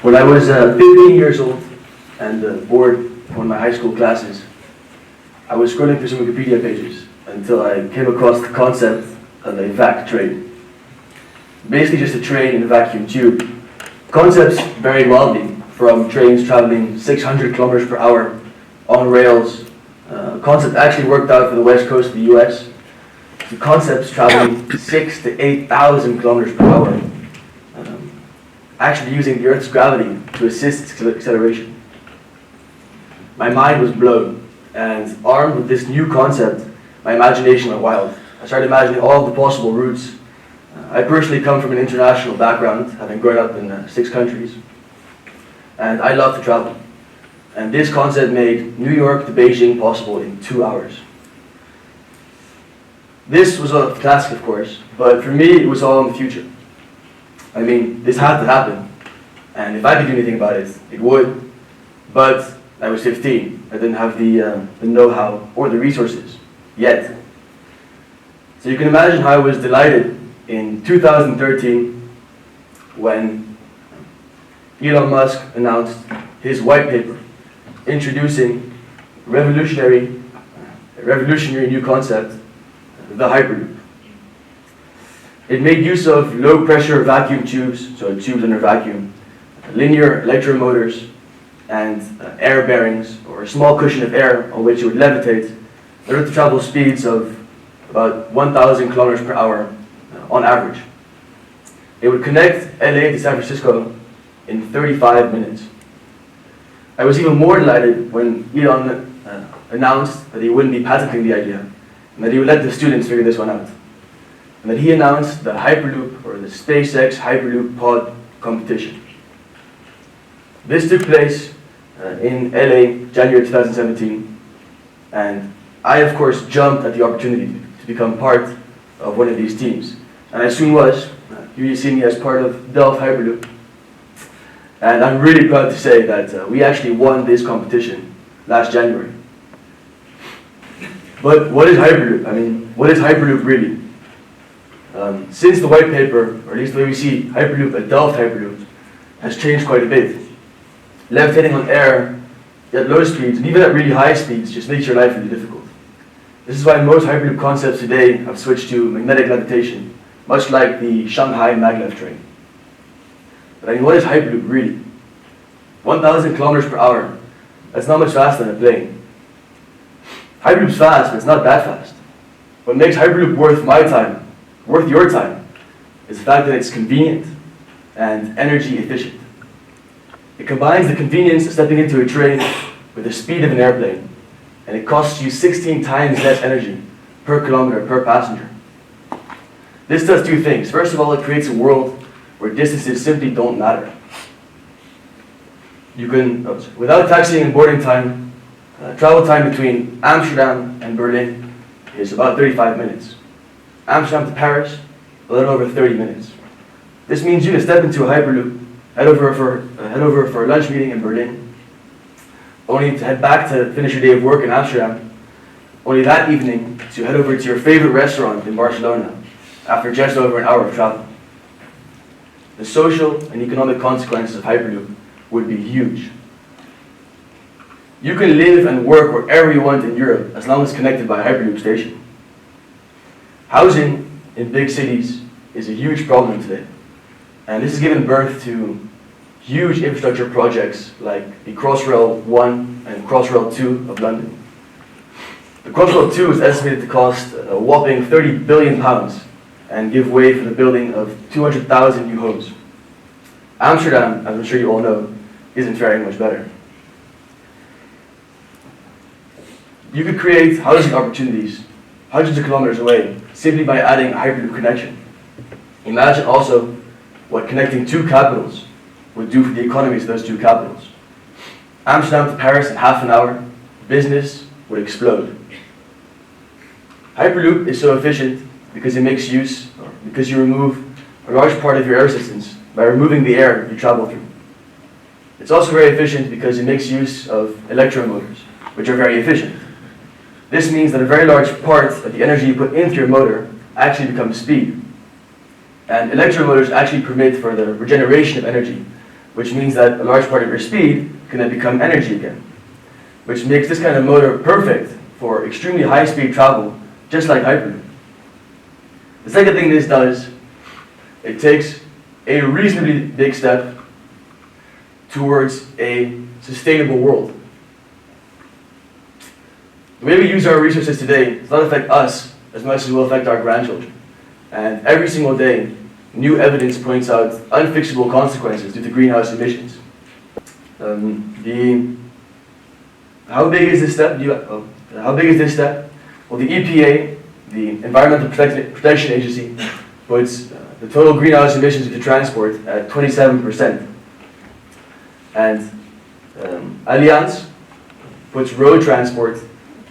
When I was 15 years old and bored of one of my high school classes, I was scrolling through some Wikipedia pages until I came across the concept of a vac train. Basically just a train in a vacuum tube. Concepts varied wildly, from trains traveling 600 kilometers per hour on rails. Concept actually worked out for the west coast of the US. To concepts traveling 6,000 to 8,000 kilometers per hour. Actually using the Earth's gravity to assist its acceleration. My mind was blown, and armed with this new concept, my imagination went wild. I started imagining all of the possible routes. I personally come from an international background, having grown up in 6 countries, and I love to travel. And this concept made New York to Beijing possible in 2 hours. This was a task, of course, but for me it was all in the future. I mean, this had to happen, and if I could do anything about it, it would. But I was 15. I didn't have the know-how or the resources yet. So you can imagine how I was delighted in 2013 when Elon Musk announced his white paper introducing a revolutionary new concept, the Hyperloop. It made use of low-pressure vacuum tubes, so tubes under vacuum, linear electromotors, and air bearings, or a small cushion of air on which it would levitate in order to travel speeds of about 1,000 kilometers per hour on average. It would connect LA to San Francisco in 35 minutes. I was even more delighted when Elon announced that he wouldn't be patenting the idea, and that he would let the students figure this one out. And that he announced the Hyperloop, or the SpaceX Hyperloop pod competition. This took place in LA, January 2017, and I, of course, jumped at the opportunity to become part of one of these teams. And I soon was. Here you see me as part of Delft Hyperloop. And I'm really proud to say that we actually won this competition last January. But what is Hyperloop? I mean, what is Hyperloop really? Since the white paper, or at least the way we see Hyperloop at Delft Hyperloop, has changed quite a bit. Levitating on air at low speeds, and even at really high speeds, just makes your life really difficult. This is why most Hyperloop concepts today have switched to magnetic levitation, much like the Shanghai maglev train. But I mean, what is Hyperloop really? 1,000 kilometers per hour. That's not much faster than a plane. Hyperloop's fast, but it's not that fast. What makes Hyperloop worth my time, worth your time, is the fact that it's convenient and energy efficient. It combines the convenience of stepping into a train with the speed of an airplane, and it costs you 16 times less energy per kilometer per passenger. This does 2 things. First of all, it creates a world where distances simply don't matter. You can, without taxiing and boarding time, travel time between Amsterdam and Berlin is about 35 minutes. Amsterdam to Paris, a little over 30 minutes. This means you can step into a Hyperloop, head over for a lunch meeting in Berlin, only to head back to finish your day of work in Amsterdam, only that evening to head over to your favorite restaurant in Barcelona after just over an hour of travel. The social and economic consequences of Hyperloop would be huge. You can live and work wherever you want in Europe as long as connected by a Hyperloop station. Housing in big cities is a huge problem today, and this has given birth to huge infrastructure projects like the Crossrail 1 and Crossrail 2 of London. The Crossrail 2 is estimated to cost a whopping £30 billion and give way for the building of 200,000 new homes. Amsterdam, as I'm sure you all know, isn't faring much better. You could create housing opportunities hundreds of kilometers away simply by adding a Hyperloop connection. Imagine also what connecting 2 capitals would do for the economies of those 2 capitals. Amsterdam to Paris in half an hour, business would explode. Hyperloop is so efficient because you remove a large part of your air resistance by removing the air you travel through. It's also very efficient because it makes use of electromotors, which are very efficient. This means that a very large part of the energy you put into your motor actually becomes speed. And electromotors actually permit for the regeneration of energy which means that a large part of your speed can then become energy again, which makes this kind of motor perfect for extremely high-speed travel, just like Hyperloop. The second thing this does, it takes a reasonably big step towards a sustainable world. The way we use our resources today does not affect us as much as it will affect our grandchildren. And every single day, new evidence points out unfixable consequences due to greenhouse emissions. How big is this step? How big is this step? Well, the EPA, the Environmental Protection Agency, puts the total greenhouse emissions due to transport at 27%. And Allianz puts road transport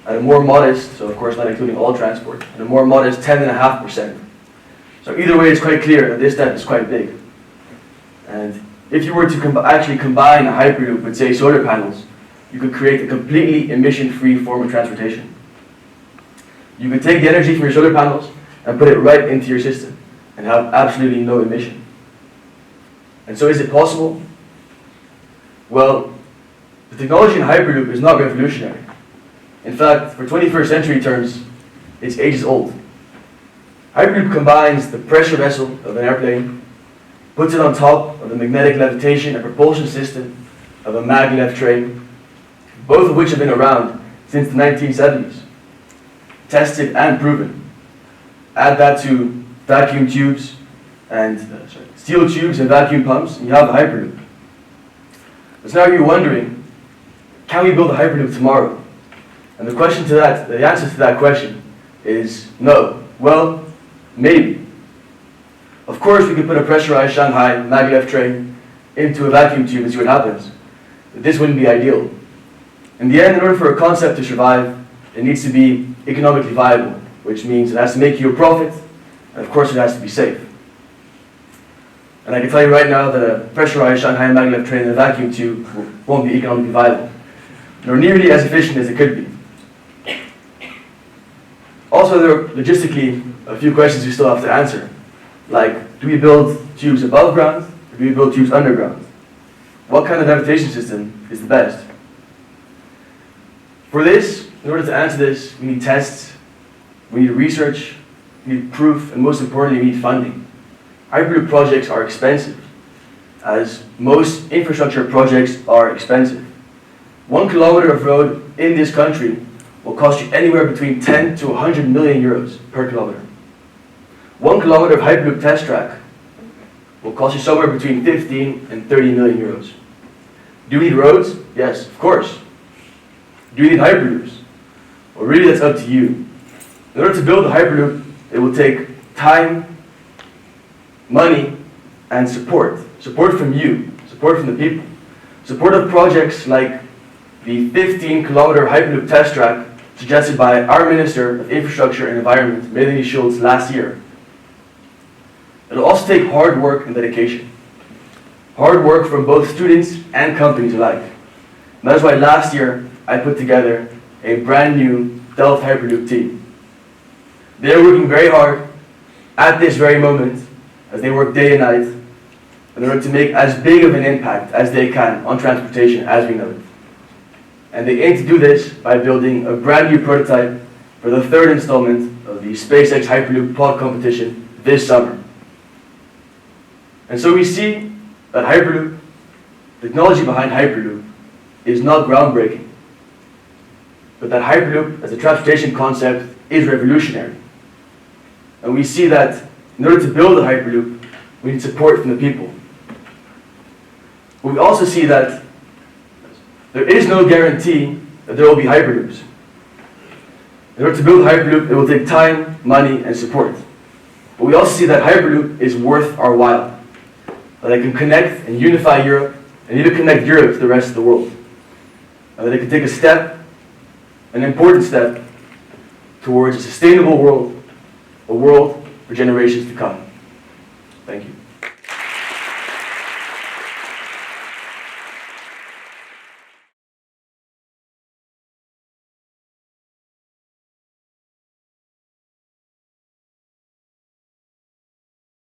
at a more modest, so of course not including all transport, at a more modest 10.5%. So either way, it's quite clear that this step is quite big. And if you were to actually combine a Hyperloop with, say, solar panels, you could create a completely emission-free form of transportation. You could take the energy from your solar panels and put it right into your system and have absolutely no emission. And so is it possible? Well, the technology in Hyperloop is not revolutionary. In fact, for 21st century terms, it's ages old. Hyperloop combines the pressure vessel of an airplane, puts it on top of the magnetic levitation and propulsion system of a maglev train, both of which have been around since the 1970s, tested and proven. Add that to vacuum tubes and steel tubes and vacuum pumps, and you have a Hyperloop. But now you're wondering, can we build a Hyperloop tomorrow? And the answer to that question is no. Well, maybe. Of course, we could put a pressurized Shanghai maglev train into a vacuum tube and see what happens. But this wouldn't be ideal. In the end, in order for a concept to survive, it needs to be economically viable, which means it has to make you a profit, and of course it has to be safe. And I can tell you right now that a pressurized Shanghai maglev train in a vacuum tube won't be economically viable, nor nearly as efficient as it could be. Also, there are logistically a few questions we still have to answer, like, do we build tubes above ground, or do we build tubes underground? What kind of levitation system is the best? For this, in order to answer this, we need tests, we need research, we need proof, and most importantly, we need funding. Hyperloop projects are expensive, as most infrastructure projects are expensive. 1 kilometer of road in this country will cost you anywhere between 10 to 100 million euros per kilometer. 1 kilometer of Hyperloop test track will cost you somewhere between 15 and 30 million euros. Do we need roads? Yes, of course. Do we need Hyperloops? Well, really, that's up to you. In order to build a Hyperloop, it will take time, money, and support. Support from you, support from the people. Support of projects like the 15-kilometer Hyperloop test track suggested by our Minister of Infrastructure and Environment, Melanie Schultz, last year. It'll also take hard work and dedication. Hard work from both students and companies alike. And that is why last year I put together a brand new Delft Hyperloop team. They're working very hard at this very moment, as they work day and night, in order to make as big of an impact as they can on transportation as we know it. And they aim to do this by building a brand new prototype for the third installment of the SpaceX Hyperloop pod competition this summer. And so we see that Hyperloop, the technology behind Hyperloop, is not groundbreaking, but that Hyperloop as a transportation concept is revolutionary. And we see that in order to build a Hyperloop, we need support from the people. But we also see that there is no guarantee that there will be Hyperloops. In order to build a Hyperloop, it will take time, money, and support. But we also see that Hyperloop is worth our while. That it can connect and unify Europe, and even connect Europe to the rest of the world. And that it can take a step, an important step, towards a sustainable world, a world for generations to come. Thank you.